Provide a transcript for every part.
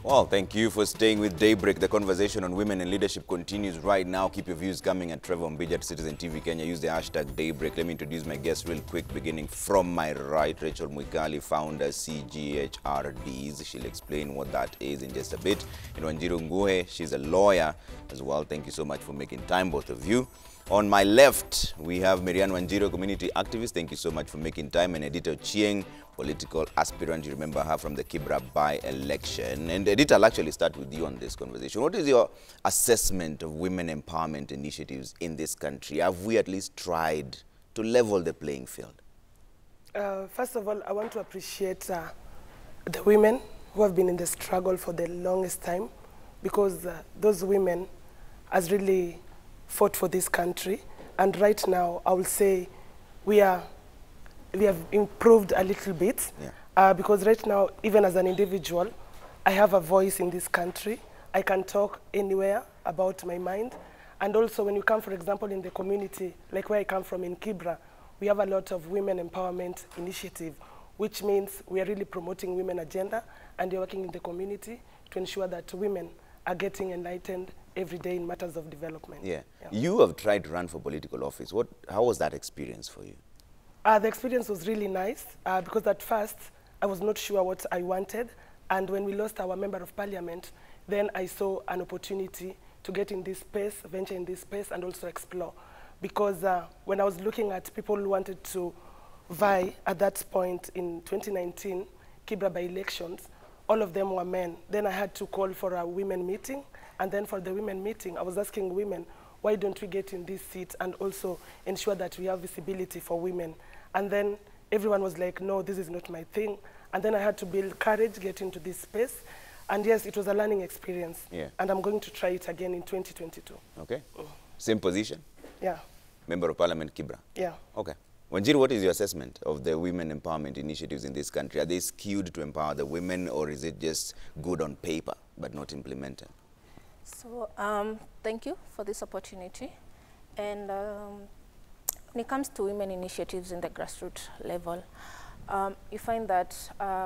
Well, thank you for staying with Daybreak. The conversation on women and leadership continues right now. Keep your views coming at Trevor Mbija at Citizen TV Kenya. Use the hashtag Daybreak. Let me introduce my guests real quick, beginning from my right. Rachel Mwikali, founder, CGHRDs. She'll explain what that is in just a bit. And Wanjiru Nguhe, she's a lawyer as well. Thank you so much for making time, both of you. On my left, we have Marianne Wanjiru, community activist. Thank you so much for making time. And Edita Chieng, political aspirant. You remember her from the Kibra by-election. And Edita, I'll actually start with you on this conversation. What is your assessment of women empowerment initiatives in this country? Have we at least tried to level the playing field? First of all, I want to appreciate the women who have been in the struggle for the longest time, because those women has really fought for this country. And right now, I will say we have improved a little bit, because right now, even as an individual, I have a voice in this country. I can talk anywhere about my mind. And also when you come, for example, in the community, like where I come from in Kibra, we have a lot of women empowerment initiative, which means we are really promoting women agenda, and they're working in the community to ensure that women are getting enlightened every day in matters of development. Yeah. You have tried to run for political office. How was that experience for you? The experience was really nice, because at first I was not sure what I wanted, and when we lost our member of parliament, then I saw an opportunity to get in this space, venture in this space, and also explore. Because when I was looking at people who wanted to vie at that point in 2019, Kibra by-elections, all of them were men. Then I had to call for a women meeting, and then for the women meeting, I was asking women, why don't we get in this seat and also ensure that we have visibility for women? And then everyone was like, no, this is not my thing. And then I had to build courage, get into this space. And yes, it was a learning experience. Yeah. And I'm going to try it again in 2022. Okay. Same position? Yeah. Member of Parliament, Kibra? Yeah. Okay. Wanjiru, what is your assessment of the women empowerment initiatives in this country? Are they skewed to empower the women, or is it just good on paper but not implemented? So thank you for this opportunity. And when it comes to women initiatives in the grassroots level, you find that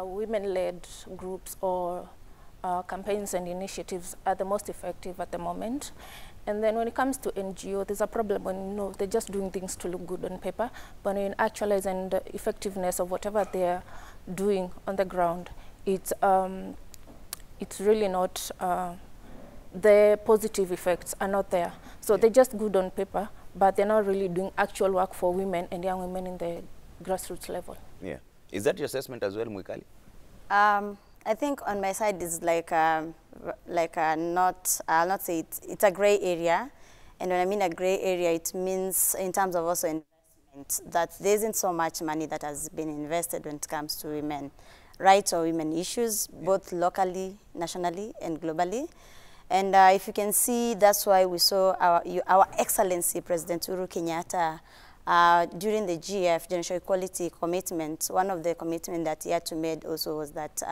women-led groups or campaigns and initiatives are the most effective at the moment. And then when it comes to NGO, there's a problem when they're just doing things to look good on paper, but in actualizing the effectiveness of whatever they're doing on the ground, it's really not, the positive effects are not there. So they're just good on paper, but they're not really doing actual work for women and young women in the grassroots level. Yeah. Is that your assessment as well, Mwikali? I think on my side is I'll not say it's a gray area. And when I mean a gray area, it means in terms of also investment, that there isn't so much money that has been invested when it comes to women rights or women issues, both locally, nationally, and globally. And if you can see, that's why we saw our Excellency President Uhuru Kenyatta during the GF, Gender Equality Commitment. One of the commitments that he had to make also was that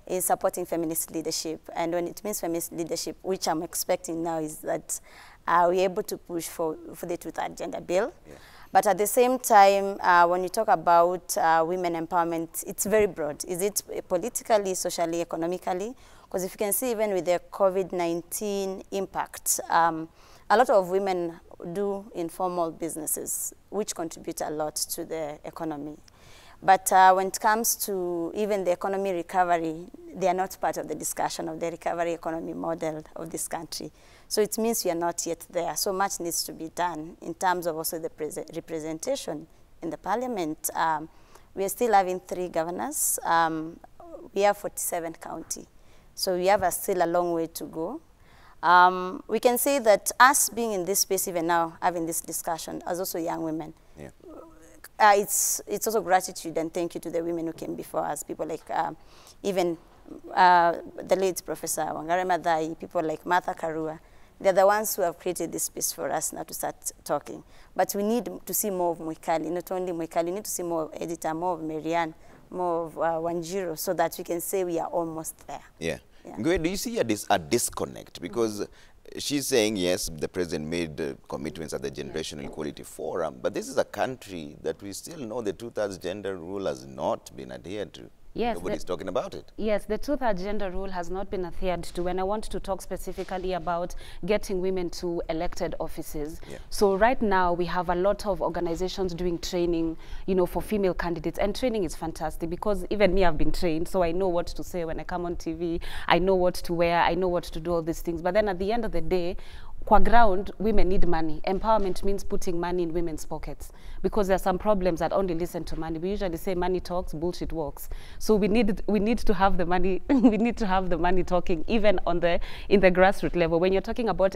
is supporting feminist leadership. And when it means feminist leadership, which I'm expecting now, is that we're able to push for the Truth Agenda bill. Yeah. But at the same time, when you talk about women empowerment, it's very broad. Is it politically, socially, economically? Because if you can see, even with the COVID-19 impact, a lot of women do informal businesses, which contribute a lot to the economy. But when it comes to even the economy recovery, they are not part of the discussion of the recovery economy model of this country. So it means we are not yet there. So much needs to be done in terms of also the representation in the parliament. We are still having 3 governors. We have 47 counties. So we have still a long way to go. We can say that us being in this space even now, having this discussion, as also young women, it's also gratitude and thank you to the women who came before us, people like even the late Professor Wangari Maathai, people like Martha Karua. They're the ones who have created this space for us now to start talking. But we need to see more of Mwikali, not only Mwikali, we need to see more of Edita, more of Marianne, more of Wanjiru, so that we can say we are almost there. Yeah. Do you see a disconnect? Because she's saying, yes, the president made commitments at the Generational Equality Forum, but this is a country that we still know the 2/3 gender rule has not been adhered to. Yes, Nobody's talking about it. Yes, the Truth Agenda rule has not been adhered to, and I want to talk specifically about getting women to elected offices. Yeah. So right now we have a lot of organizations doing training, you know, for female candidates, and training is fantastic because even me, I've been trained, so I know what to say when I come on TV, I know what to wear, I know what to do, all these things. But then at the end of the day, qua ground, women need money. Empowerment means putting money in women's pockets because there are some problems that only listen to money. We usually say money talks, bullshit walks. So we need to have the money. We need to have the money talking even in the grassroots level. When you're talking about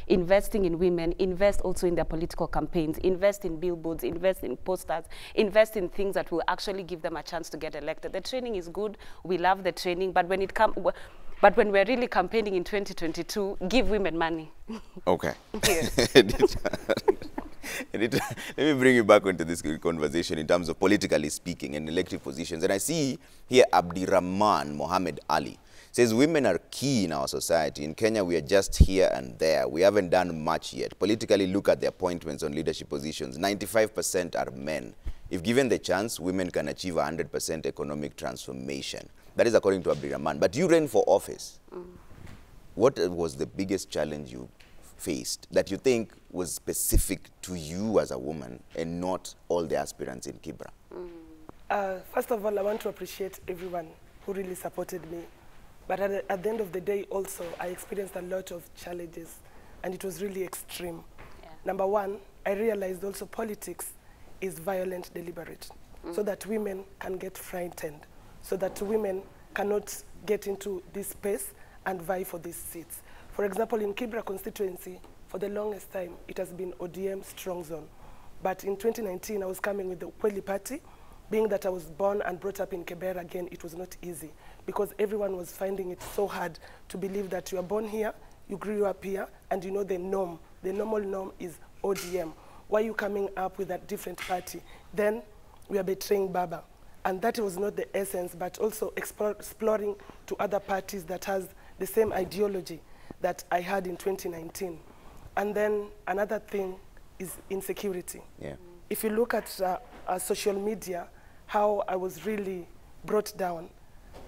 investing in women, invest also in their political campaigns. Invest in billboards. Invest in posters. Invest in things that will actually give them a chance to get elected. The training is good. We love the training, but when it comes. But when we're really campaigning in 2022, give women money. Okay. Yes. Let me bring you back into this conversation in terms of politically speaking and elective positions. And I see here Abdirahman Mohammed Ali says women are key in our society. In Kenya, we are just here and there. We haven't done much yet. Politically, look at the appointments on leadership positions. 95% are men. If given the chance, women can achieve 100% economic transformation. That is according to Abdirahman. But you ran for office. What was the biggest challenge you faced that you think was specific to you as a woman and not all the aspirants in Kibra? First of all, I want to appreciate everyone who really supported me. But at the end of the day also, I experienced a lot of challenges and it was really extreme. Yeah. Number one, I realized also politics is violent, deliberate, so that women can get frightened, so that women cannot get into this space and vie for these seats. For example, in Kibra constituency, for the longest time, it has been ODM strong zone. But in 2019, I was coming with the Ukweli Party. Being that I was born and brought up in Kibera again, it was not easy because everyone was finding it so hard to believe that you are born here, you grew up here, and you know the norm. The normal norm is ODM. Why are you coming up with a different party? Then we are betraying Baba. And that was not the essence, but also exploring to other parties that has the same ideology that I had in 2019. And then another thing is insecurity. Yeah. If you look at social media, how I was really brought down,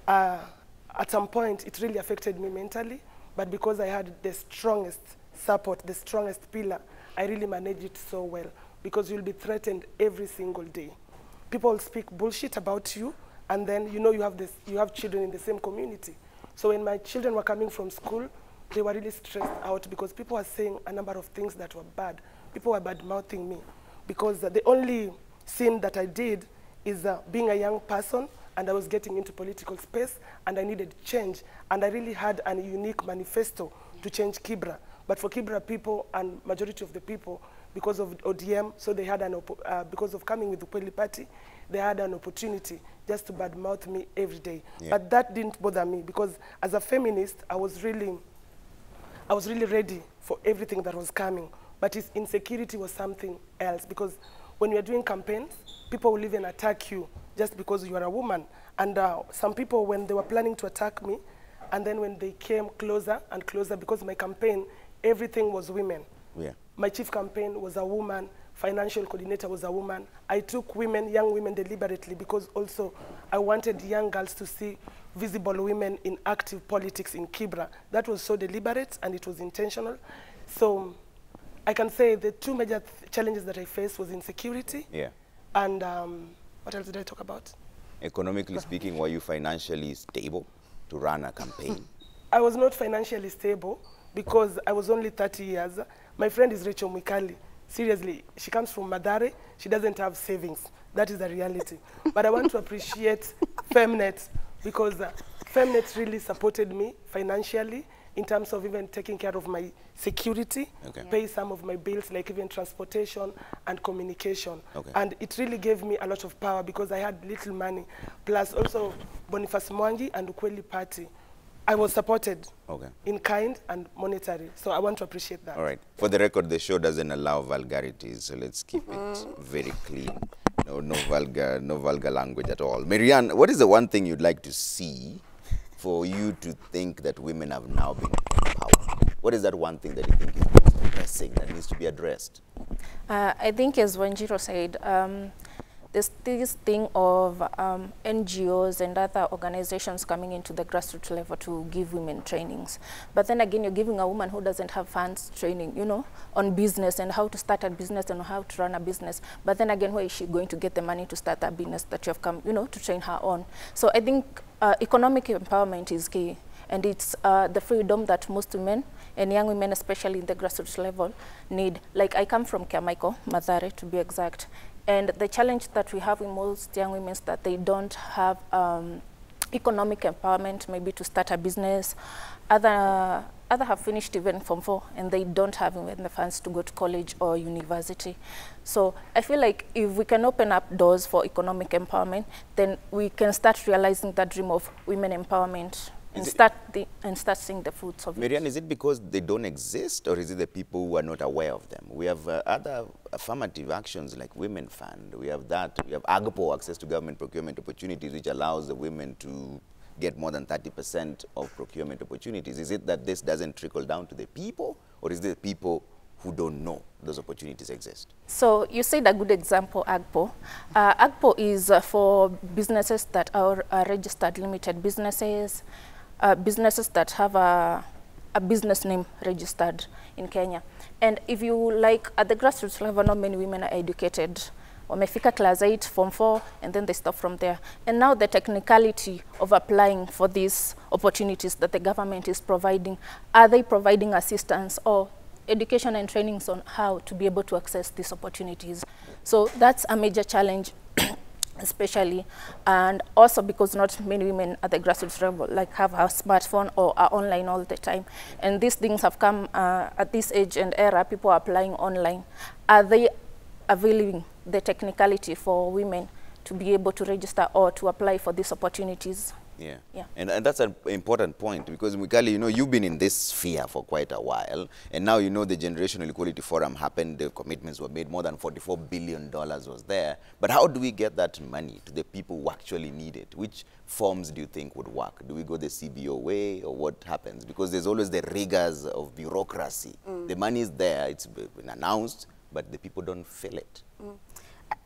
at some point it really affected me mentally, but because I had the strongest support, the strongest pillar, I really managed it so well because you'll be threatened every single day. People will speak bullshit about you, and then you know you have children in the same community. So when my children were coming from school, they were really stressed out because people were saying a number of things that were bad. People were bad-mouthing me because the only sin that I did is being a young person, and I was getting into political space, and I needed change, and I really had a unique manifesto to change Kibra. But for Kibra people and majority of the people, because of ODM, so they had because of coming with the Ukweli Party, they had an opportunity just to badmouth me every day. Yeah. But that didn't bother me because as a feminist, I was really ready for everything that was coming. But his insecurity was something else because when you're doing campaigns, people will even attack you just because you are a woman. And some people, when they were planning to attack me, and then when they came closer and closer, because my campaign, everything was women. Yeah. My chief campaign was a woman, financial coordinator was a woman. I took women, young women deliberately because also I wanted young girls to see visible women in active politics in Kibra. That was so deliberate and it was intentional. So I can say the two major challenges that I faced was insecurity. Yeah. And what else did I talk about? Economically speaking, were you financially stable to run a campaign? I was not financially stable because I was only 30 years. My friend is Rachel Mwikali. Seriously, she comes from Madare. She doesn't have savings. That is the reality. But I want to appreciate Femnet because Femnet really supported me financially in terms of even taking care of my security, pay some of my bills, like even transportation and communication. And it really gave me a lot of power because I had little money. Plus also Boniface Mwangi and Ukweli Party. I was supported in kind and monetary. So I want to appreciate that. All right. For the record, the show doesn't allow vulgarities, so let's keep it very clean. No vulgar language at all. Marianne, what is the one thing you'd like to see for you to think that women have now been empowered? What is that one thing that you think is pressing that needs to be addressed? I think, as Wanjiro said, there's this thing of NGOs and other organizations coming into the grassroots level to give women trainings. But then again, you're giving a woman who doesn't have funds training, you know, on business and how to start a business and how to run a business. But then again, where is she going to get the money to start a business that you have come, you know, to train her on? So I think economic empowerment is key. And it's the freedom that most women and young women, especially in the grassroots level, need. Like, I come from Kiamaiko, Mathare to be exact. And the challenge that we have in most young women is that they don't have economic empowerment, maybe to start a business. Other have finished even Form 4, and they don't have even the funds to go to college or university. So I feel like if we can open up doors for economic empowerment, then we can start realizing that dream of women empowerment and start seeing the fruits of Marianne, is it because they don't exist, or is it the people who are not aware of them? We have other affirmative actions like Women Fund. We have that. We have AGPO, Access to Government Procurement Opportunities, which allows the women to get more than 30% of procurement opportunities. Is it that this doesn't trickle down to the people, or is it the people who don't know those opportunities exist? So you said a good example, AGPO. AGPO is for businesses that are registered limited businesses, businesses that have a business name registered in Kenya. And if you like, at the grassroots level, not many women are educated. Wamefika class 8, Form 4, and then they stop from there. And now the technicality of applying for these opportunities that the government is providing, are they providing assistance or education and trainings on how to be able to access these opportunities? So that's a major challenge, especially, and also because not many women at the grassroots level like have a smartphone or are online all the time. And these things have come at this age and era, people are applying online. Are they availing the technicality for women to be able to register or to apply for these opportunities? Yeah. And that's an important point, because Mwikali, you know, you've been in this sphere for quite a while, and now you know the Generational Equality Forum happened, the commitments were made, more than $44 billion was there. But how do we get that money to the people who actually need it? Which forms do you think would work? Do we go the CBO way, or what happens? Because there's always the rigors of bureaucracy. The money is there, it's been announced, but the people don't feel it.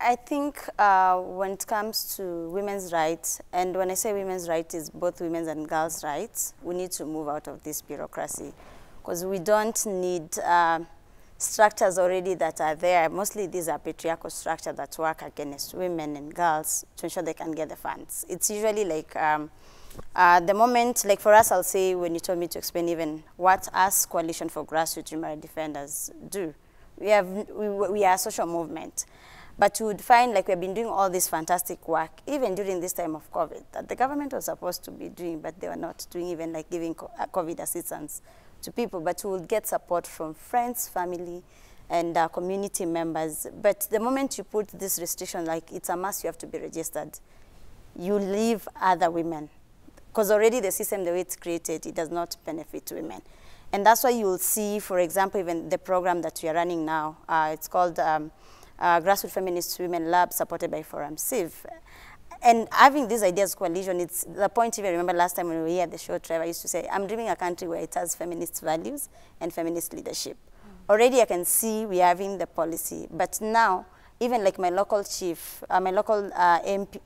I think when it comes to women's rights, and when I say women's rights, is both women's and girls' rights, we need to move out of this bureaucracy, because we don't need structures already that are there. Mostly these are patriarchal structures that work against women and girls to ensure they can get the funds. It's usually like the moment, like for us, I'll say, when you told me to explain even what us Coalition for Grassroots Human Rights Defenders do, we are a social movement. But you would find like we've been doing all this fantastic work, even during this time of COVID, that the government was supposed to be doing, but they were not doing, even like giving COVID assistance to people. But we would get support from friends, family, and community members. But the moment you put this restriction, like it's a must, you have to be registered, you leave other women. Because already the system, the way it's created, it does not benefit women. And that's why you'll see, for example, even the program that we are running now, it's called Grassroots Feminist Women Lab, supported by Forum Civ. And having these ideas coalition, it's the point. If you remember last time when we were here at the show, Trevor used to say, I'm dreaming a country where it has feminist values and feminist leadership. Already I can see we are having the policy, but now, even like my local chief, my local MP,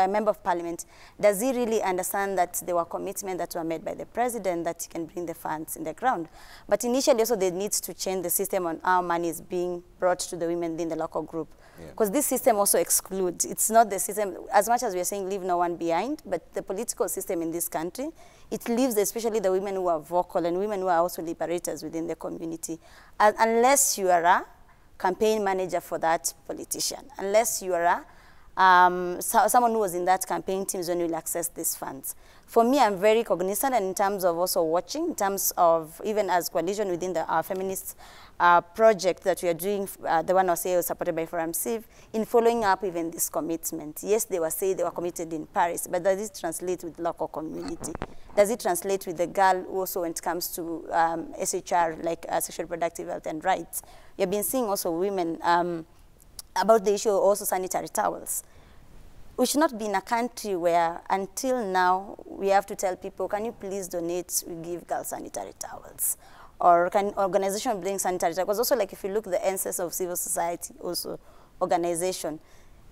member of parliament, does he really understand that there were commitments that were made by the president that he can bring the funds in the ground? But initially also they need to change the system on how money is being brought to the women in the local group. Because this system also excludes. It's not the system, as much as we are saying leave no one behind, but the political system in this country, it leaves especially the women who are vocal and women who are also liberators within the community. Unless you are a campaign manager for that politician, unless you are someone who was in that campaign team, when you will access these funds. For me, I'm very cognizant, and in terms of also watching, in terms of even as coalition within the feminist project that we are doing, the one I say was supported by Forum Civ, in following up even this commitment. Yes, they were saying they were committed in Paris, but does it translate with local community? Does it translate with the girl also when it comes to SHR, like sexual reproductive health and rights? We have been seeing also women about the issue of also sanitary towels. We should not be in a country where until now we have to tell people, can you please donate, we give girls sanitary towels. Or can organization bring sanitary towels? Because also like if you look at the ancestors of civil society also organization,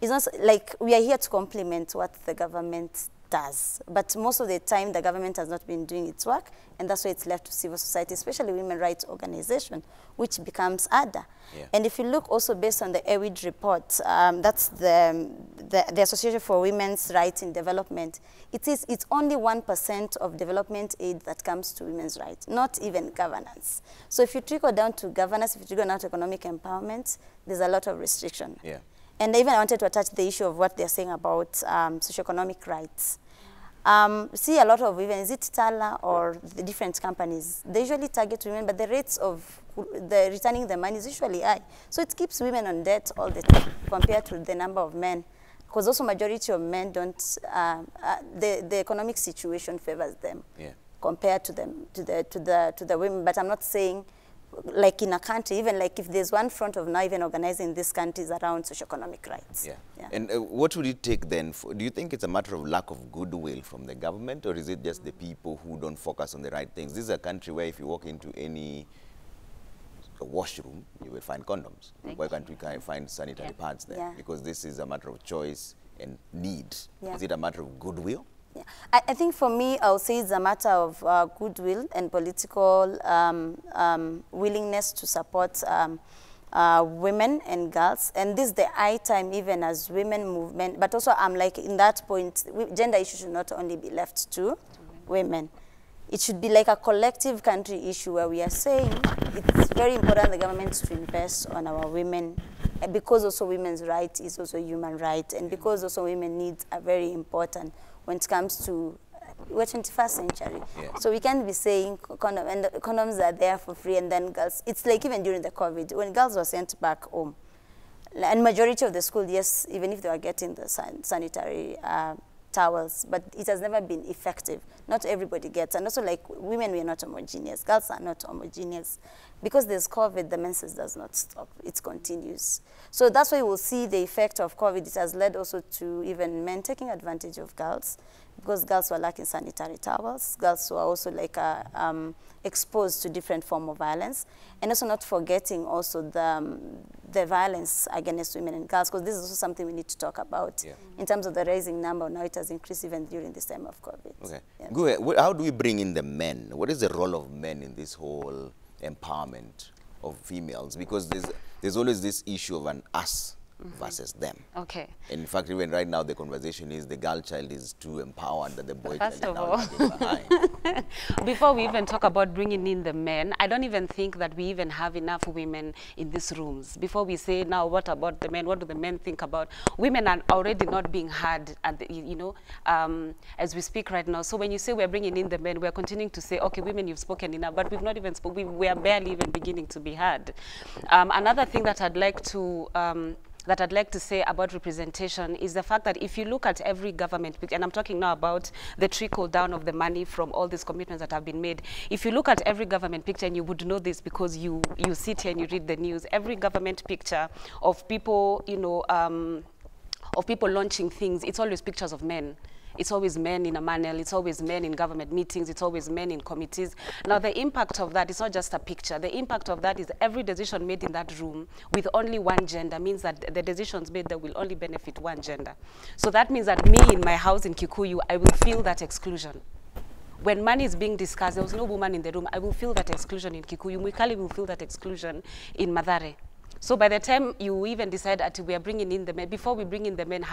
it's not like we are here to complement what the government does. But most of the time, the government has not been doing its work, and that's why it's left to civil society, especially women rights organization, which becomes harder. Yeah. And if you look also based on the EWID report, that's the Association for Women's Rights in Development, it's only 1% of development aid that comes to women's rights, not even governance. So if you trickle down to governance, if you trickle down to economic empowerment, there's a lot of restriction. Yeah. And even I wanted to attach the issue of what they're saying about socioeconomic rights. See a lot of women, is it Tala or the different companies, they usually target women, but the rates of the returning the money is usually high. So it keeps women on debt all the time compared to the number of men. Because also majority of men don't, the economic situation favors them compared to them, to the women. But I'm not saying, like in a country, even like if there's one front of now even organizing these countries around socioeconomic rights. Yeah. And what would it take then? Do you think it's a matter of lack of goodwill from the government, or is it just the people who don't focus on the right things? This is a country where if you walk into any washroom, you will find condoms. Why can't we find sanitary pads there? Yeah. Because this is a matter of choice and need. Yeah. Is it a matter of goodwill? Yeah. I think for me, I'll say it's a matter of goodwill and political willingness to support women and girls. And this is the high time even as women movement. But also I'm like in that point, gender issues should not only be left to women. It should be like a collective country issue where we are saying it's very important the government to invest on our women, because also women's right is also human right, and because also women needs are very important when it comes to, we're 21st century. Yeah. So we can't be saying condoms are there for free and then girls, it's like even during the COVID, when girls were sent back home, and majority of the school, yes, even if they were getting the sanitary towels, but it has never been effective. Not everybody gets, and also like women, we are not homogeneous, girls are not homogeneous. Because there's COVID, the menses does not stop, it continues. So that's why we'll see the effect of COVID. It has led also to even men taking advantage of girls, because girls were lacking sanitary towels, girls were also like exposed to different forms of violence, and also not forgetting also the violence against women and girls, because this is also something we need to talk about in terms of the rising number. Now it has increased even during this time of COVID. Okay. Yeah. Go ahead. How do we bring in the men? What is the role of men in this whole empowerment of females? Because there's always this issue of an us versus them. Okay. And in fact, even right now, the conversation is the girl child is too empowered that the boy First child of is now lagging behind. Before we even talk about bringing in the men, I don't even think that we even have enough women in these rooms. Before we say, now, what about the men? What do the men think about? Women are already not being heard, at the, you know, as we speak right now. So when you say we're bringing in the men, we're continuing to say, okay, women, you've spoken enough, but we've not even spoken. We are barely even beginning to be heard. Another thing that I'd like to say about representation is the fact that if you look at every government, and I'm talking now about the trickle down of the money from all these commitments that have been made. If you look at every government picture, and you would know this because you sit here and you read the news, every government picture of people, you know, of people launching things, it's always pictures of men. It's always men in a manual, it's always men in government meetings, it's always men in committees. Now the impact of that is not just a picture. The impact of that is every decision made in that room with only one gender means that the decisions made there will only benefit one gender. So that means that me in my house in Kikuyu, I will feel that exclusion. When money is being discussed, there was no woman in the room, I will feel that exclusion in Kikuyu. Mwikali will feel that exclusion in Mathare. So by the time you even decide that we are bringing in the men, before we bring in the men,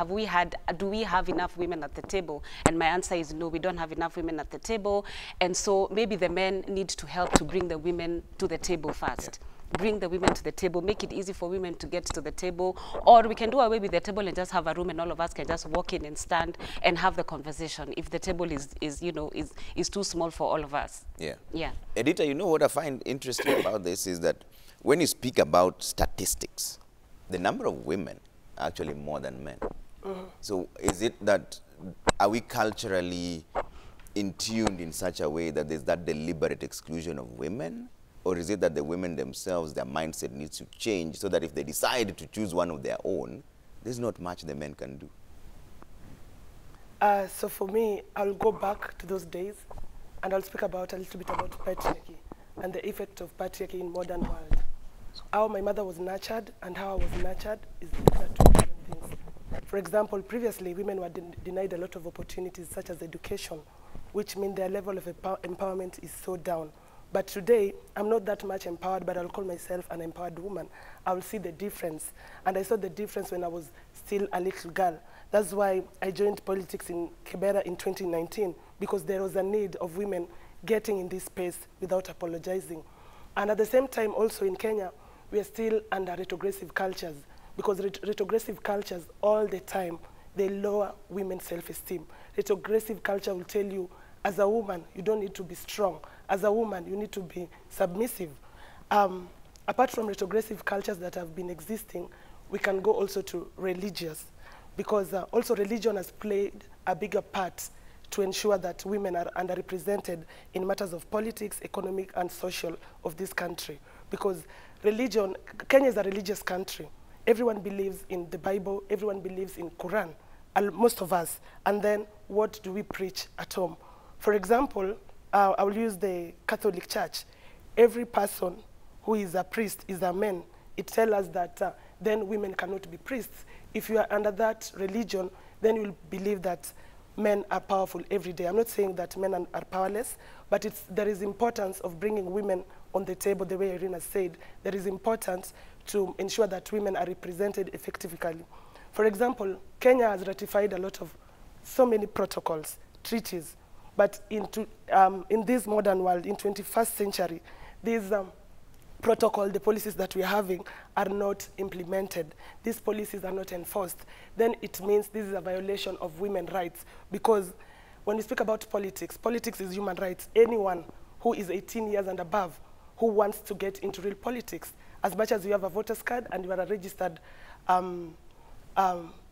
do we have enough women at the table? And my answer is no, we don't have enough women at the table. And so maybe the men need to help to bring the women to the table first. Bring the women to the table, make it easy for women to get to the table, or we can do away with the table and just have a room and all of us can just walk in and stand and have the conversation if the table is too small for all of us. Yeah. Yeah. Edita, you know what I find interesting about this is that when you speak about statistics, the number of women are actually more than men. So is it that, are we culturally in tuned in such a way that there's that deliberate exclusion of women? Or is it that the women themselves, their mindset needs to change so that if they decide to choose one of their own, there's not much the men can do? So for me, I'll go back to those days and I'll speak about a little bit about patriarchy and the effect of patriarchy in modern world. How my mother was nurtured and how I was nurtured is two different things. For example, previously, women were denied a lot of opportunities, such as education, which means their level of empowerment is so down. But today, I'm not that much empowered, but I'll call myself an empowered woman. I will see the difference. And I saw the difference when I was still a little girl. That's why I joined politics in Kibera in 2019, because there was a need of women getting in this space without apologizing. And at the same time, also in Kenya, we are still under retrogressive cultures, because retrogressive cultures all the time, they lower women's self-esteem. Retrogressive culture will tell you, as a woman, you don't need to be strong. As a woman, you need to be submissive. Apart from retrogressive cultures that have been existing, we can go also to religious, because also religion has played a bigger part to ensure that women are underrepresented in matters of politics, economic, and social of this country. Because religion, Kenya is a religious country. Everyone believes in the Bible, everyone believes in Quran, most of us. And then what do we preach at home? For example, I will use the Catholic Church. Every person who is a priest is a man. It tells us that then women cannot be priests. If you are under that religion, then you'll believe that men are powerful every day. I'm not saying that men are powerless, but there is importance of bringing women on the table, the way Irina said. There is importance to ensure that women are represented effectively. For example, Kenya has ratified a lot of so many protocols, treaties, but in this modern world, in 21st century, these protocol, the policies that we're having are not implemented. These policies are not enforced. Then it means this is a violation of women's rights, because when we speak about politics, politics is human rights. Anyone who is 18 years and above who wants to get into real politics, as much as you have a voter's card and you are a registered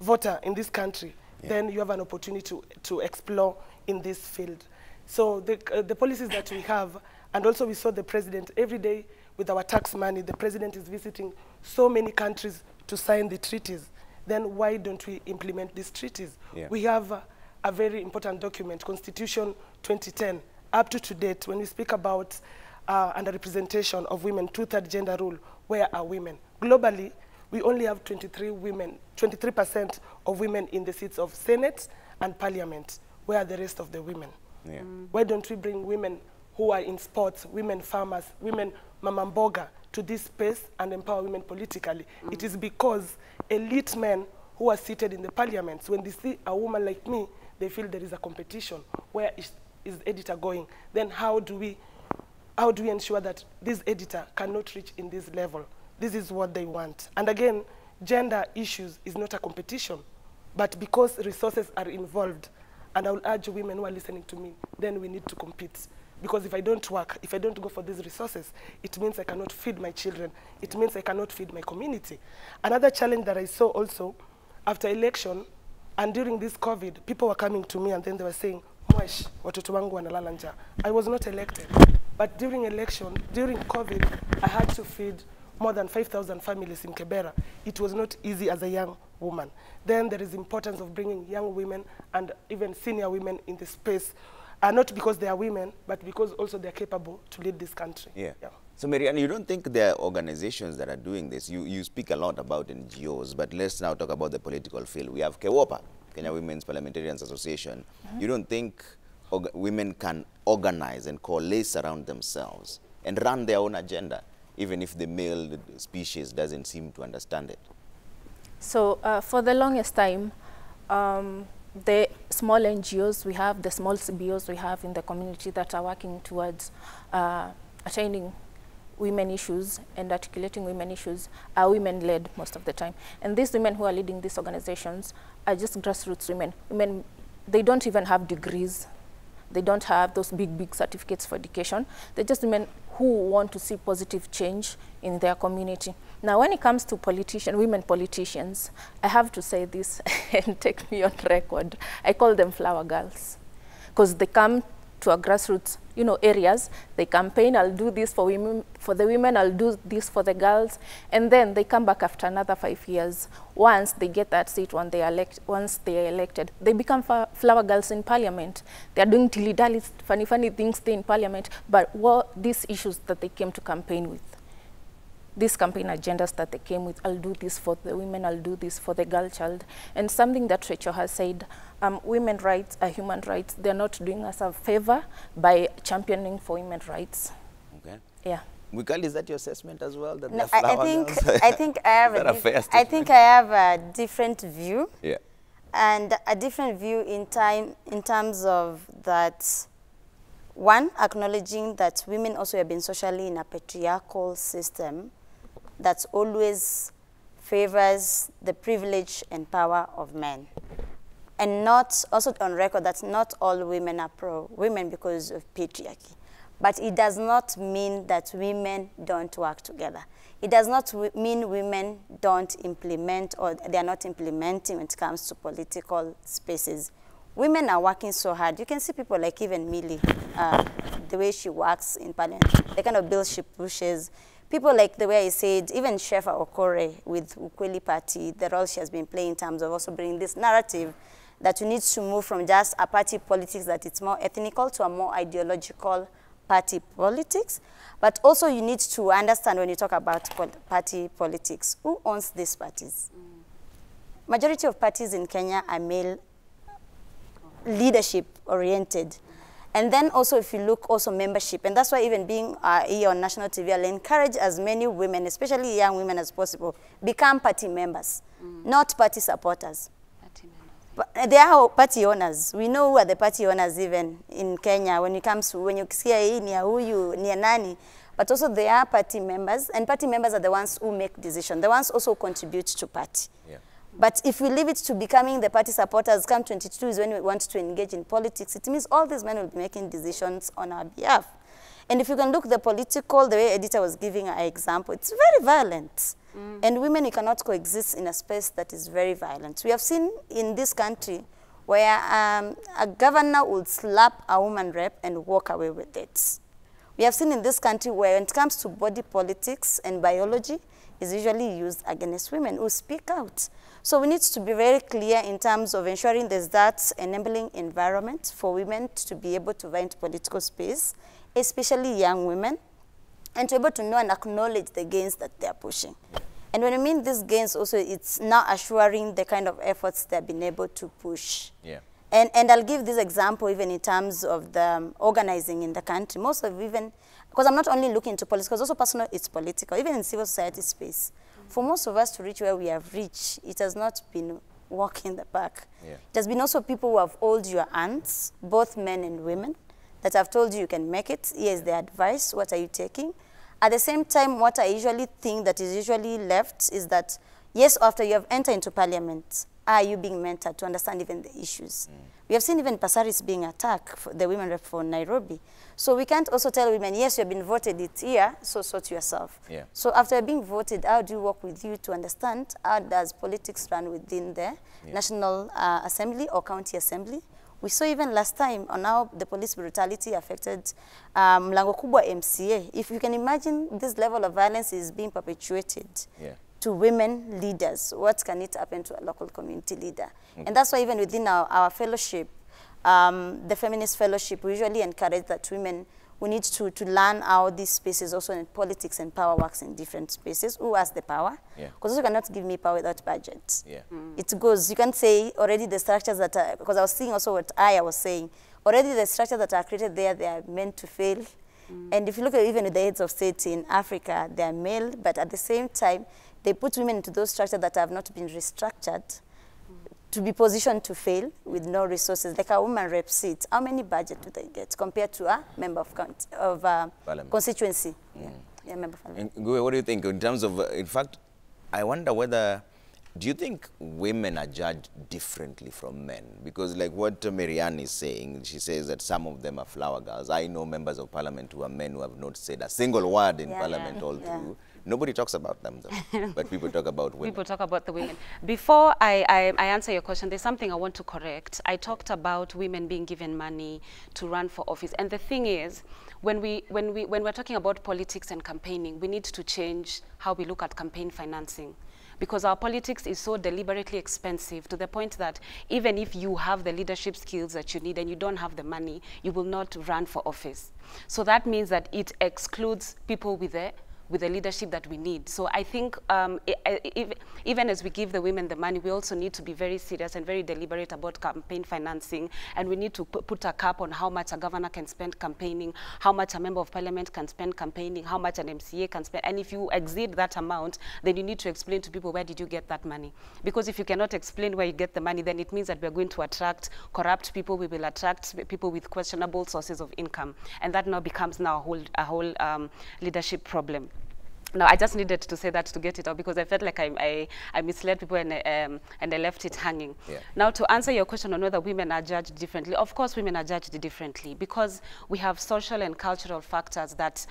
voter in this country, then you have an opportunity to explore in this field. So the policies that we have, and also we saw the president every day with our tax money, the president is visiting so many countries to sign the treaties. Then why don't we implement these treaties? Yeah. We have a very important document, Constitution 2010. Up to date, when we speak about underrepresentation of women, 2/3 gender rule, where are women? Globally, we only have 23% of women in the seats of Senate and Parliament. Where are the rest of the women? Yeah. Why don't we bring women who are in sports, women farmers, women mama mboga to this space and empower women politically? It is because elite men who are seated in the parliaments, when they see a woman like me, they feel there is a competition. Where is the editor going? Then how do we ensure that this editor cannot reach in this level? This is what they want. And again, gender issues is not a competition, but because resources are involved, and I will urge women who are listening to me, then we need to compete. Because if I don't work, if I don't go for these resources, it means I cannot feed my children. It means I cannot feed my community. Another challenge that I saw also, after election, and during this COVID, people were coming to me and then they were saying, Mwesh, watoto wangu wanalala njaa. I was not elected. But during election, during COVID, I had to feed more than 5,000 families in Kibera. It was not easy as a young woman. Then there is importance of bringing young women and even senior women in the space, not because they are women, but because also they're capable to lead this country. Yeah. So Marianne, you don't think there are organizations that are doing this? You speak a lot about NGOs, but let's now talk about the political field. We have KEWOPA, Kenya Women's Parliamentarians Association. You don't think women can organize and coalesce around themselves and run their own agenda, even if the male species doesn't seem to understand it? So for the longest time, the small NGOs we have, the small CBOs we have in the community that are working towards attaining women issues and articulating women issues are women-led most of the time. And these women who are leading these organizations are just grassroots women. Women, they don't even have degrees. They don't have those big certificates for education. They're just women who want to see positive change in their community. Now, when it comes to women politicians, I have to say this and take me on record. I call them flower girls, because they come to a grassroots, areas. They campaign, I'll do this for women, for the women, I'll do this for the girls, and then they come back after another 5 years. Once they get that seat, once they are elected, they become flower girls in parliament. They are doing dilly-dally, funny things in parliament, but what these issues that they came to campaign with, these campaign agendas that they came with. I'll do this for the women, I'll do this for the girl child. And something that Rachel has said, women's rights are human rights. They're not doing us a favor by championing for women's rights. Okay. Yeah. Mikali, is that your assessment as well? That No, they're I flower think girls? I think I have Is that a fair I think I have a different view. Yeah. And a different view in terms of that, one, acknowledging that women also have been socially in a patriarchal system that always favors the privilege and power of men. And not, also on record, that not all women are pro-women because of patriarchy. But it does not mean that women don't work together. It does not mean women don't implement or they are not implementing when it comes to political spaces. Women are working so hard. You can see people like even Millie, the way she works in parliament, the kind of bills she pushes. People like the way I said, even Shefa Okore with Ukweli Party, the role she has been playing in terms of also bringing this narrative that we need to move from just a party politics that it's more ethnical to a more ideological party politics. But also you need to understand when you talk about party politics, who owns these parties? Majority of parties in Kenya are male leadership oriented. And then also if you look also membership, and that's why even being here on national TV, I'll encourage as many women, especially young women as possible, become party members, not party supporters. But they are party owners. We know who are the party owners even in Kenya when it comes to, when you see hii ni ya huyu, ni ya nani. But also they are party members, and party members are the ones who make decisions. The ones also contribute to party. Yeah. But if we leave it to becoming the party supporters, come 22 is when we want to engage in politics, it means all these men will be making decisions on our behalf. And if you can look the political, the way Editor was giving an example, it's very violent. And women, you cannot coexist in a space that is very violent. We have seen in this country where a governor would slap a woman rep and walk away with it. We have seen in this country where when it comes to body politics and biology, is usually used against women who speak out. So we need to be very clear in terms of ensuring there's that enabling environment for women to be able to vie into political space, especially young women, and to be able to know and acknowledge the gains that they are pushing. And when I mean these gains also, it's now assuring the kind of efforts they've been able to push. Yeah. And I'll give this example even in terms of the organizing in the country. Most of even, because I'm not only looking into politics, because also personal, it's political, even in civil society space. For most of us to reach where we have reached, it has not been walk in the park. Yeah. It has been also people who have held your hands, both men and women, that have told you can make it. Here's the advice. What are you taking? At the same time, what I usually think that is usually left is that, yes, after you have entered into parliament, are you being mentored to understand even the issues? We have seen even Pasaris being attacked, for the women rep for Nairobi. So we can't also tell women, yes, you have been voted, it's here, so sort yourself. Yeah. So after being voted, how do you work with you to understand how does politics run within the National Assembly or County Assembly? We saw even last time on how the police brutality affected Mlango Kubwa MCA. If you can imagine this level of violence is being perpetuated to women leaders, what can it happen to a local community leader? And that's why even within our fellowship, the feminist fellowship, we usually encourage that women, we need to learn how these spaces also in politics and power works in different spaces. Who has the power? Because you cannot give me power without budget. It goes, you can't say already the structures that are, because I was seeing also what I was saying, already the structures that are created there, they are meant to fail. And if you look at even the heads of state in Africa, they are male, but at the same time, they put women into those structures that have not been restructured to be positioned to fail with no resources. Like a woman rep seat, how many budget do they get compared to a member of constituency? Member of parliament. And what do you think in terms of, in fact, I wonder whether, do you think women are judged differently from men? Because like what Marianne is saying, she says that some of them are flower girls. I know members of parliament who are men who have not said a single word in parliament all through. Nobody talks about them, though, but people talk about women. People talk about the women. Before I answer your question, there's something I want to correct. I talked about women being given money to run for office. And the thing is, when we're talking about politics and campaigning, we need to change how we look at campaign financing. Because our politics is so deliberately expensive to the point that even if you have the leadership skills that you need and you don't have the money, you will not run for office. So that means that it excludes people with the with the leadership that we need. So I think even as we give the women the money, we also need to be very serious and very deliberate about campaign financing, and we need to put a cap on how much a governor can spend campaigning, how much a member of parliament can spend campaigning, how much an MCA can spend. And if you exceed that amount, then you need to explain to people, where did you get that money? Because if you cannot explain where you get the money, then it means that we're going to attract corrupt people, we will attract people with questionable sources of income, and that now becomes now a whole leadership problem. Now, I just needed to say that to get it out, because I felt like I misled people and I left it hanging. Yeah. Now, to answer your question on whether women are judged differently, of course women are judged differently, because we have social and cultural factors that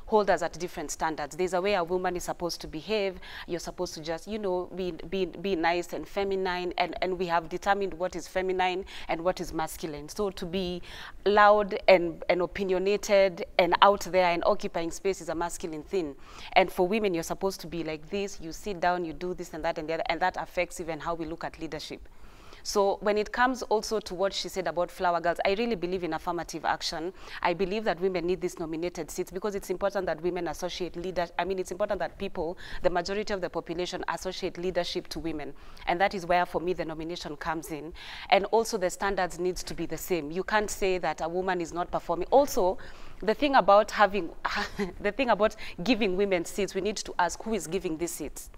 hold us at different standards. There's a way a woman is supposed to behave. You're supposed to just, you know, be nice and feminine, and we have determined what is feminine and what is masculine. So to be loud and opinionated and out there and occupying space is a masculine thing. And for women, you're supposed to be like this, you sit down, you do this and that and the other, and that affects even how we look at leadership. So when it comes also to what she said about flower girls, I really believe in affirmative action. I believe that women need these nominated seats, because it's important that women associate leaders. I mean, it's important that people, the majority of the population, associate leadership to women. And that is where, for me, the nomination comes in. And also the standards needs to be the same. You can't say that a woman is not performing. Also, the thing about giving women seats, we need to ask, who is giving these seats?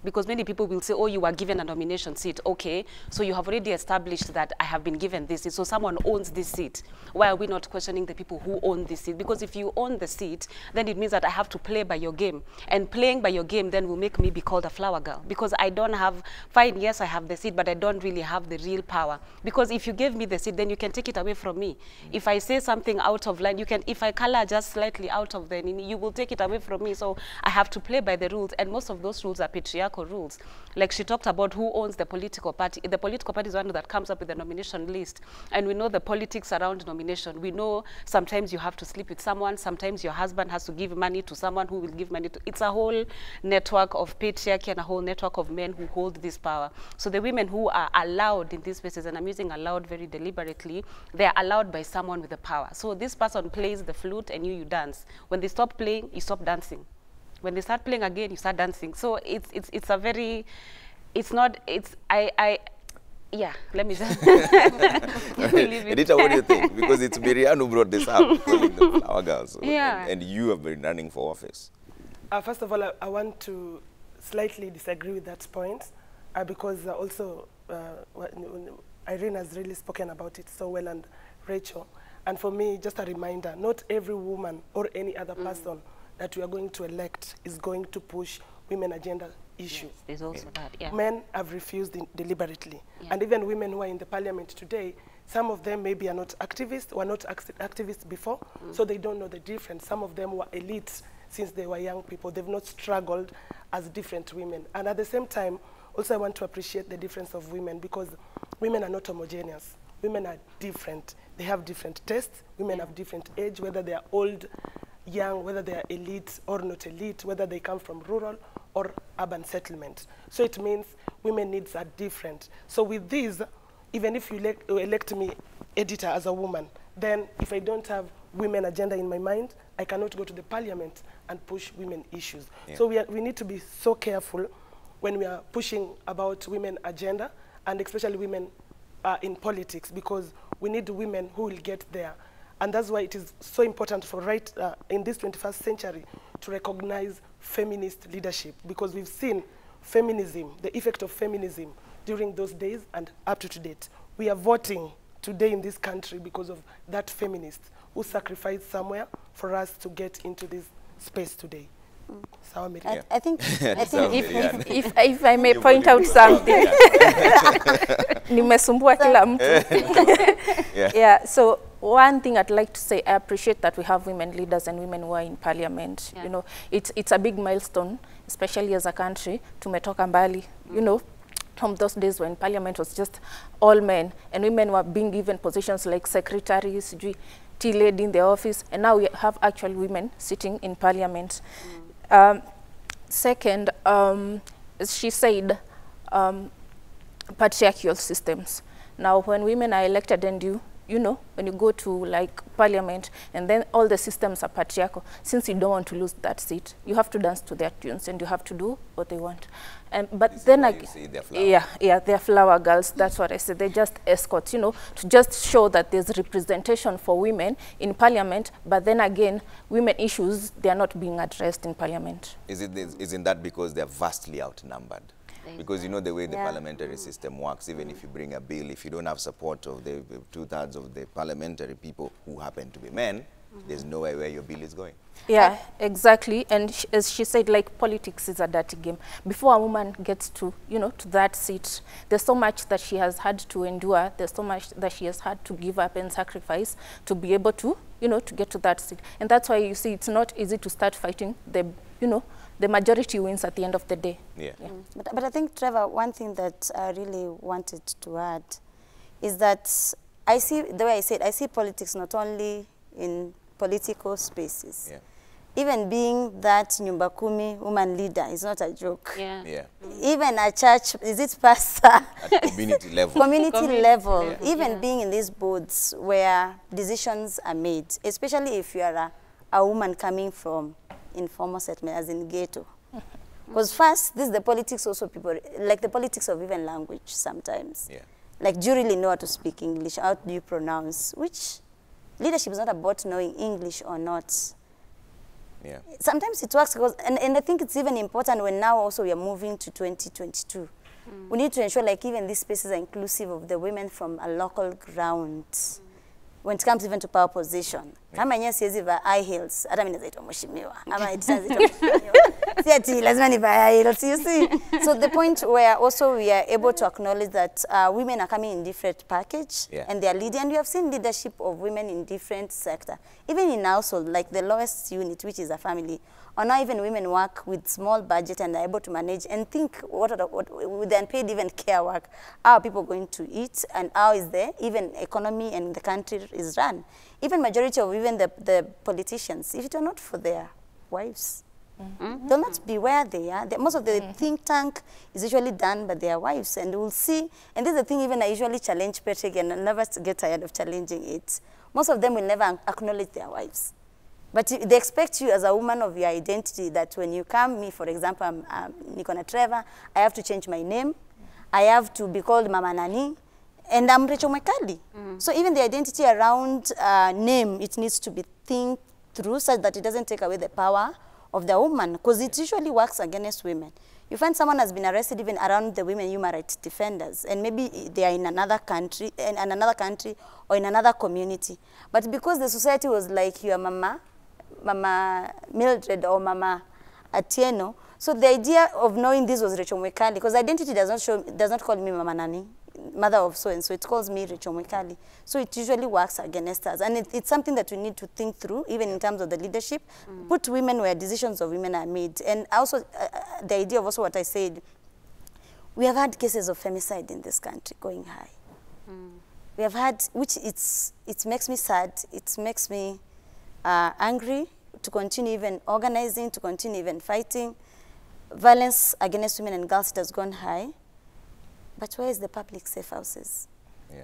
Because many people will say, oh, you were given a nomination seat. Okay, so you have already established that I have been given this seat, so someone owns this seat. Why are we not questioning the people who own this seat? Because if you own the seat, then it means that I have to play by your game. And playing by your game then will make me be called a flower girl. Because I don't have, fine, yes, I have the seat, but I don't really have the real power. Because if you gave me the seat, then you can take it away from me. If I say something out of line, you can, if I color just slightly out of the, you will take it away from me. So I have to play by the rules, and most of those rules are patriarchal rules. Like she talked about who owns the political party. The political party is one that comes up with the nomination list. And we know the politics around nomination. We know sometimes you have to sleep with someone, sometimes your husband has to give money to someone who will give money to. It's a whole network of patriarchy and a whole network of men who hold this power. So the women who are allowed in these spaces, and I'm using allowed very deliberately, they're allowed by someone with the power. So this person plays the flute and you dance. When they stop playing, you stop dancing. When they start playing again, you start dancing. So it's a very, it's not, it's, yeah, let me just Edita, what do you think? Because it's Miriam who brought this up, calling them flower girls. Yeah. And you have been running for office. First of all, I want to slightly disagree with that point, because also Irene has really spoken about it so well, and Rachel. And for me, just a reminder, not every woman or any other person that we are going to elect is going to push women agenda issues. Yes, there's also that, yeah. Men have refused deliberately. Yeah. And even women who are in the parliament today, some of them maybe are not activists, were not activists before, so they don't know the difference. Some of them were elites since they were young people. They've not struggled as different women. And at the same time, also I want to appreciate the difference of women, because women are not homogeneous. Women are different. They have different tastes. Women have different age, whether they are old, young, whether they are elite or not elite, whether they come from rural or urban settlements. So it means women needs are different. So with these, even if you elect me editor as a woman, then if I don't have women agenda in my mind, I cannot go to the parliament and push women issues. Yeah. So we need to be so careful when we are pushing about women agenda, and especially women in politics, because we need women who will get there. And that's why it is so important for in this 21st century to recognize feminist leadership, because we've seen feminism, the effect of feminism during those days and up to date. We are voting today in this country because of that feminist who sacrificed somewhere for us to get into this space today. I think if I may point out something. Nimesumbua kila mtu. Yeah, so one thing I'd like to say, I appreciate that we have women leaders and women who are in parliament. Yeah. You know, it's a big milestone, especially as a country. Tumetoka mbali, you know, from those days when parliament was just all men, and women were being given positions like secretaries, tea lady in the office, and now we have actual women sitting in parliament. Second, she said patriarchal systems. Now, when women are elected and you you know, when you go to like parliament and then all the systems are patriarchal, since you don't want to lose that seat, you have to dance to their tunes and you have to do what they want. But This then they're flower girls. That's what I said. They're just escorts, you know, to just show that there's representation for women in parliament. But then again, women issues, they are not being addressed in parliament. Isn't that because they're vastly outnumbered? Because you know the way the Yeah. parliamentary system works, even if you bring a bill, if you don't have support of the 2/3 of the parliamentary people who happen to be men, there's nowhere where your bill is going. Yeah, exactly. And as she said, like, politics is a dirty game. Before a woman gets to, you know, to that seat, there's so much that she has had to endure. There's so much that she has had to give up and sacrifice to be able to, you know, to get to that seat. And that's why you see it's not easy to start fighting. You know, the majority wins at the end of the day. Yeah. But I think, Trevor, one thing that I really wanted to add is that I see, the way I said, I see politics not only in political spaces. Yeah. Even being that Nyumba Kumi woman leader is not a joke. Yeah. Yeah. Even a church, is it pastor? At community level. Community level, Yeah. even being in these boards where decisions are made, especially if you are a woman coming from informal settlement, as in ghetto. Because first, this is the politics also people, like the politics of even language sometimes. Yeah. Like, do you really know how to speak English? How do you pronounce? Which leadership is not about knowing English or not. Yeah. Sometimes it works, because, and I think it's even important when now also we are moving to 2022. We need to ensure like even these spaces are inclusive of the women from a local ground. When it comes even to power position. Kama yenyewe siwezi vaa high heels, hata mimi nazaitwa mheshimiwa. Ama itazaitwa mheshimiwa. Si ati lazima nivae high heels, you see. So the point where also we are able to acknowledge that women are coming in different package, Yeah. and they are leading. And we have seen leadership of women in different sector. Even in household, like the lowest unit, which is a family, or now even women work with small budget and are able to manage and think what with the unpaid even care work, how are people going to eat, and how is the even economy and the country is run. Even majority of even the politicians, if it were not for their wives, they'll not be where they are. Most of the think tank is usually done by their wives, and we'll see, and this is the thing even I usually challenge Patrick, and I never get tired of challenging it. Most of them will never acknowledge their wives. But they expect you as a woman of your identity that when you come, me for example, I'm Nikona Trevor, I have to change my name, I have to be called Mama Nani, and I'm Rachel Mwikali. So even the identity around name, it needs to be think through such that it doesn't take away the power of the woman, because it usually works against women. You find someone has been arrested even around the women human rights defenders, and maybe they are in another country, or in another community. But because the society was like, you are Mama Mildred or Mama Atieno, so the idea of knowing this was Rachel Mwikali, because identity does not call me Mama Nani, mother of so and so, it calls me Rachel Mwikali. So it usually works against us, and it's something that we need to think through, even in terms of the leadership. Put women where decisions of women are made, and also the idea of also what I said. We have had cases of femicide in this country going high. We have had, which it makes me sad. It makes me angry to continue even organizing, to continue even fighting. Violence against women and girls, it has gone high. But where is the public safe houses? Yeah.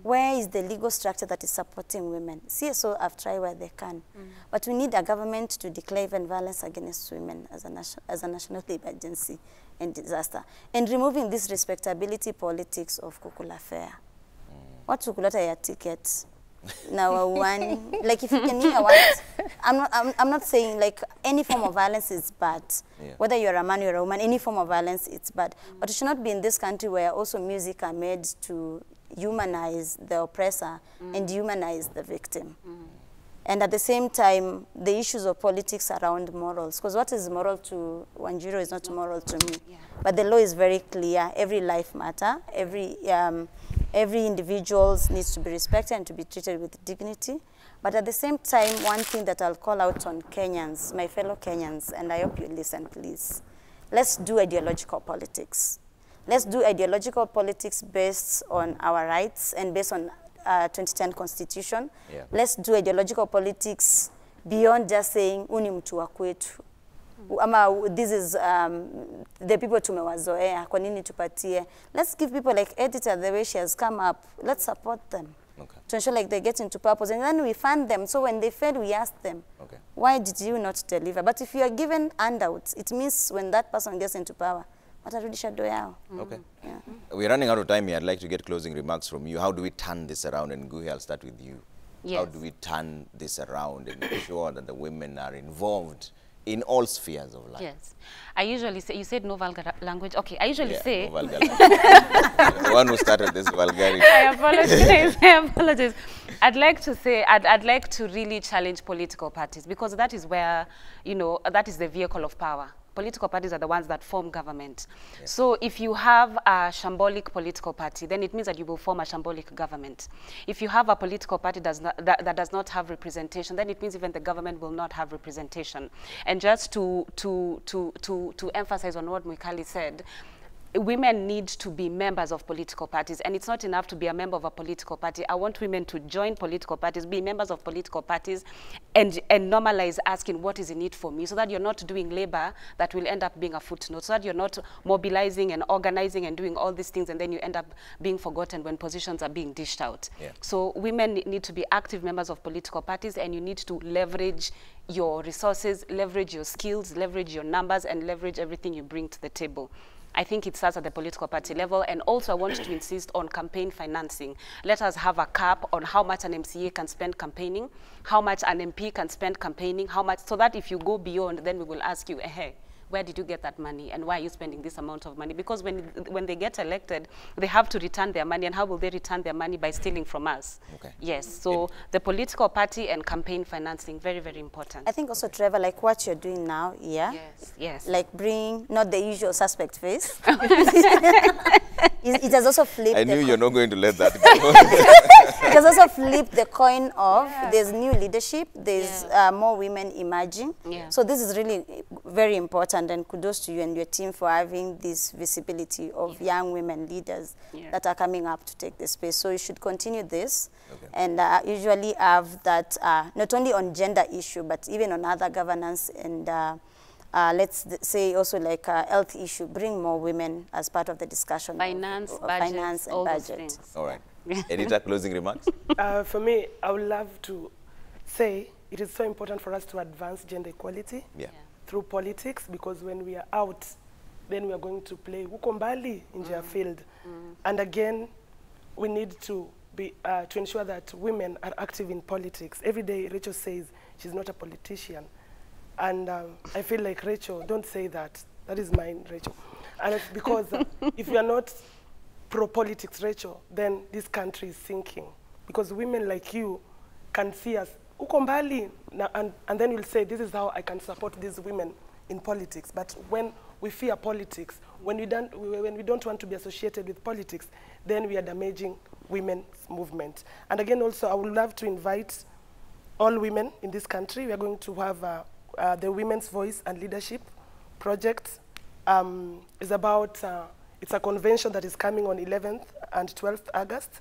Where is the legal structure that is supporting women? CSO have tried where they can. But we need a government to declare even violence against women as a national emergency and disaster. And removing this respectability politics of Kukula Fair. What Kukulata ya ticket? Now one, like if you can hear what, I'm not saying like any form of violence is bad. Yeah. Whether you're a man or a woman, any form of violence, it's bad. But it should not be in this country where also music are made to humanize the oppressor and humanize the victim. And at the same time, the issues of politics around morals. Because what is moral to Wanjiru is not moral to me. Yeah. But the law is very clear. Every life matter. Every individual needs to be respected and to be treated with dignity. But at the same time, one thing that I'll call out on Kenyans, my fellow Kenyans, and I hope you listen, please. Let's do ideological politics. Let's do ideological politics based on our rights and based on 2010 Constitution. Yeah. Let's do ideological politics beyond just saying uni mtu wa kwetu. Ama this is the people tumewazoea, kwa nini tupatie. Let's give people like Editor, the way she has come up, let's support them. to ensure like they get into purpose. And then we fund them. So when they fail, we ask them, why did you not deliver? But if you are given handouts, it means when that person gets into power, Okay. We're running out of time here. I'd like to get closing remarks from you. How do we turn this around? And Guhi, I'll start with you. Yes. How do we turn this around and ensure that the women are involved in all spheres of life? Yes. I usually say, you said no vulgar language. Okay, I usually say... No vulgar language. The one who started this vulgarity. I apologize. I apologize. I'd like to say, I'd like to really challenge political parties, because that is where, you know, that is the vehicle of power. Political parties are the ones that form government. Yeah. So if you have a shambolic political party, then it means that you will form a shambolic government. If you have a political party that does not have representation, then it means even the government will not have representation. And just to emphasize on what Mwikali said, women need to be members of political parties, and it's not enough to be a member of a political party. I want women to join political parties, be members of political parties, and normalize asking what is in it for me, so that you're not doing labor that will end up being a footnote, so that you're not mobilizing and organizing and doing all these things, and then you end up being forgotten when positions are being dished out. Yeah. So women need to be active members of political parties, and you need to leverage your resources, leverage your skills, leverage your numbers, and leverage everything you bring to the table. I think it starts at the political party level. And also I want to insist on campaign financing. Let us have a cap on how much an MCA can spend campaigning, how much an MP can spend campaigning, how much, so that if you go beyond, then we will ask you, hey, where did you get that money, and why are you spending this amount of money? Because when they get elected, they have to return their money, and how will they return their money? By stealing from us. Okay. Yes, so the political party and campaign financing, very, very important. I think also, Trevor, like what you're doing now, Yes, yes. Like bring, not the usual suspect face. It has also flipped. I knew you're not going to let that go. It has also flipped the coin of there's new leadership, there's more women emerging. Yeah. So this is really very important, and kudos to you and your team for having this visibility of young women leaders that are coming up to take the space. So you should continue this, and usually have that not only on gender issue, but even on other governance and let's say also like health issue, bring more women as part of the discussion. Finance, of budget, finance and budget. All right. Editor, closing remarks? For me, I would love to say it is so important for us to advance gender equality through politics, because when we are out, then we are going to play Ukombali in their field. And again, we need to be to ensure that women are active in politics. Every day, Rachel says she's not a politician. And I feel like, Rachel, don't say that. That is mine, Rachel. And it's because if you are not pro-politics, Rachel, then this country is sinking. Because women like you can see us, Ukombali, and then you'll say, this is how I can support these women in politics. But when we fear politics, when we don't want to be associated with politics, then we are damaging women's movement. And again, also, I would love to invite all women in this country. We are going to have the Women's Voice and Leadership project. Is about, it's a convention that is coming on 11th and 12th August,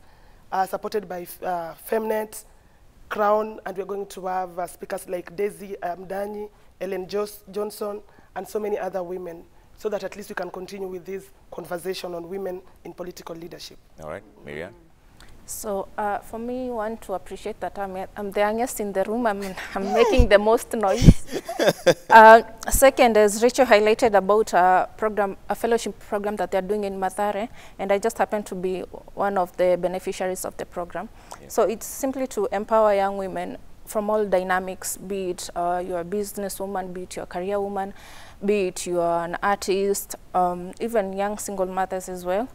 supported by Femnet, Crown, and we're going to have speakers like Daisy Mdani, Ellen Johnson, and so many other women, so that at least we can continue with this conversation on women in political leadership. All right, Miriam. So for me, I want to appreciate that I'm the youngest in the room. I'm making the most noise. Second, as Rachel highlighted about a fellowship program that they're doing in Mathare, and I just happen to be one of the beneficiaries of the program. Yeah. So it's simply to empower young women from all dynamics, be it you're a businesswoman, be it you're a career woman, be it you are an artist, even young single mothers as well,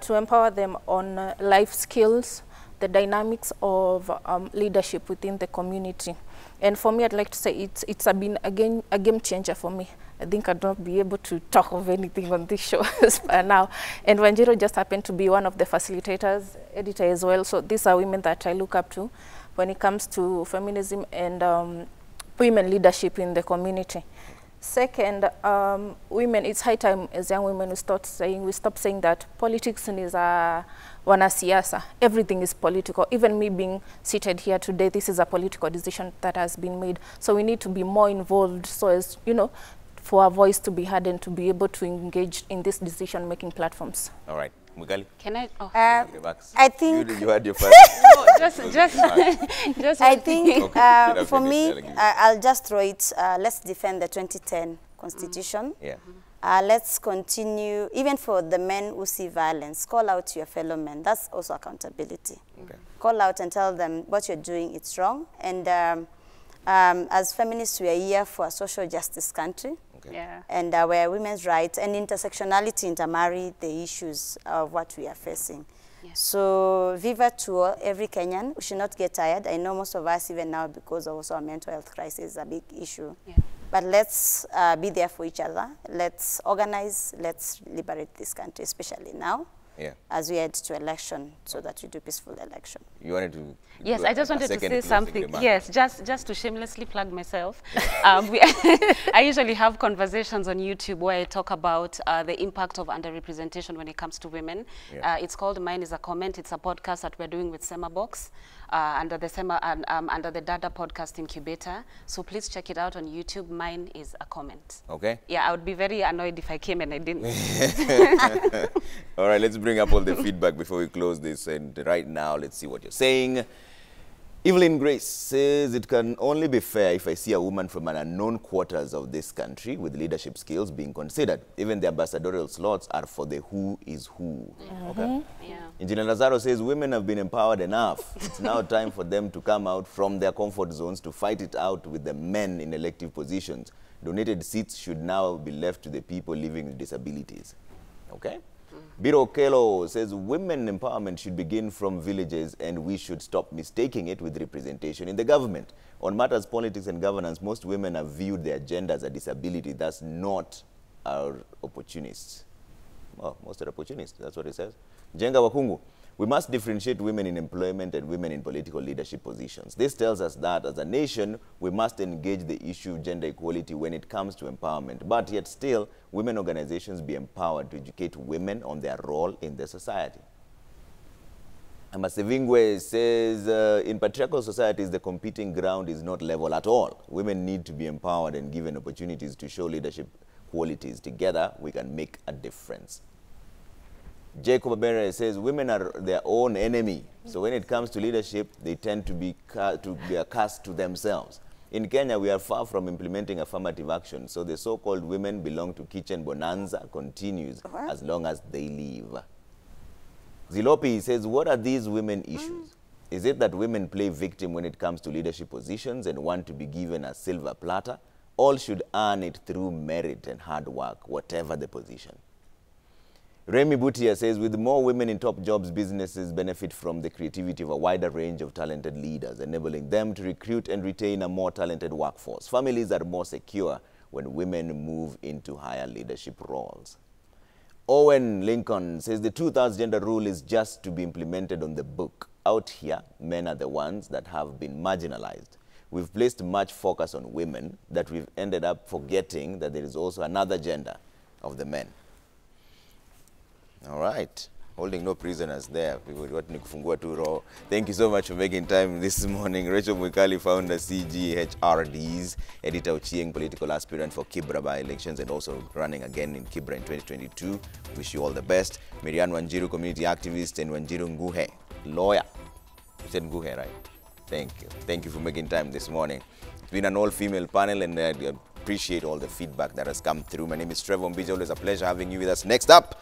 to empower them on life skills, the dynamics of leadership within the community. And for me, I'd like to say it's been a game changer for me. I think I'd not be able to talk of anything on this show by now. And Wanjiru just happened to be one of the facilitators, editor as well. So these are women that I look up to when it comes to feminism and women leadership in the community. Second, women, it's high time as young women we stop saying that politics is wanasiasa. Everything is political. Even me being seated here today, this is a political decision that has been made. So we need to be more involved, so as, you know, for our voice to be heard and to be able to engage in these decision-making platforms. All right. Mukali? Can I? Oh. Relax. I think You had your first. No, just I one thing. think Okay, for finish, me, I'll give you. I'll just throw it. Let's defend the 2010 Constitution. Yeah. Let's continue, even for the men who see violence, call out your fellow men. That's also accountability. Okay. Call out and tell them what you're doing, it's wrong. And as feminists, we are here for a social justice country. Okay. Yeah. And where women's rights and intersectionality intermarry the issues of what we are facing. Yes. So viva to all, every Kenyan. We should not get tired. I know most of us, even now, because of also our mental health crisis, is a big issue. Yeah. But let's be there for each other. Let's organize. Let's liberate this country, especially now, Yeah. as we head to election, so that we do peaceful election. You wanted to. Yes, do I just a wanted to second say closing something. remark. Yes, just to shamelessly plug myself. I usually have conversations on YouTube where I talk about the impact of underrepresentation when it comes to women. Yeah. It's called Mine is a Comment. It's a podcast that we're doing with Sema Box under the Dada Podcast Incubator. So please check it out on YouTube. Mine is a Comment. Okay. Yeah, I would be very annoyed if I came and I didn't. All right, let's bring up all the feedback before we close this. And right now, let's see what you're saying. Evelyn Grace says, it can only be fair if I see a woman from an unknown quarters of this country with leadership skills being considered. Even the ambassadorial slots are for the who is who. Okay. Yeah. Engineer Lazaro says, women have been empowered enough. It's now time for them to come out from their comfort zones to fight it out with the men in elective positions. Donated seats should now be left to the people living with disabilities. Okay? Biro Kelo says women empowerment should begin from villages and we should stop mistaking it with representation in the government. On matters politics and governance, most women have viewed their gender as a disability. That's not our opportunists. Well, most are opportunists, that's what it says. Jenga Wakungu, we must differentiate women in employment and women in political leadership positions. This tells us that as a nation, we must engage the issue of gender equality when it comes to empowerment. But yet still, women organizations be empowered to educate women on their role in the society. Amasevingwe says, in patriarchal societies, the competing ground is not level at all. Women need to be empowered and given opportunities to show leadership qualities. Together, we can make a difference. Jacob Abere says women are their own enemy. So when it comes to leadership, they tend to be a curse to themselves. In Kenya, we are far from implementing affirmative action. So the so-called women belong to kitchen bonanza continues as long as they live. Zilopi says, what are these women issues? Is it that women play victim when it comes to leadership positions and want to be given a silver platter? All should earn it through merit and hard work, whatever the position. Remy Butia says, with more women in top jobs, businesses benefit from the creativity of a wider range of talented leaders, enabling them to recruit and retain a more talented workforce. Families are more secure when women move into higher leadership roles. Owen Lincoln says, the 2/3 gender rule is just to be implemented on the book. Out here, men are the ones that have been marginalized. We've placed much focus on women that we've ended up forgetting that there is also another gender of the men. All right. Holding no prisoners there. Thank you so much for making time this morning. Rachel Mwikali, founder CGHRDs, editor Ochieng, political aspirant for Kibra by elections and also running again in Kibra in 2022. Wish you all the best. Miriam Wanjiru, community activist, and Wanjiru Nguhe, lawyer. You said Nguhe, right? Thank you. Thank you for making time this morning. It's been an all-female panel and I appreciate all the feedback that has come through. My name is Trevor Mbija. Always a pleasure having you with us. Next up,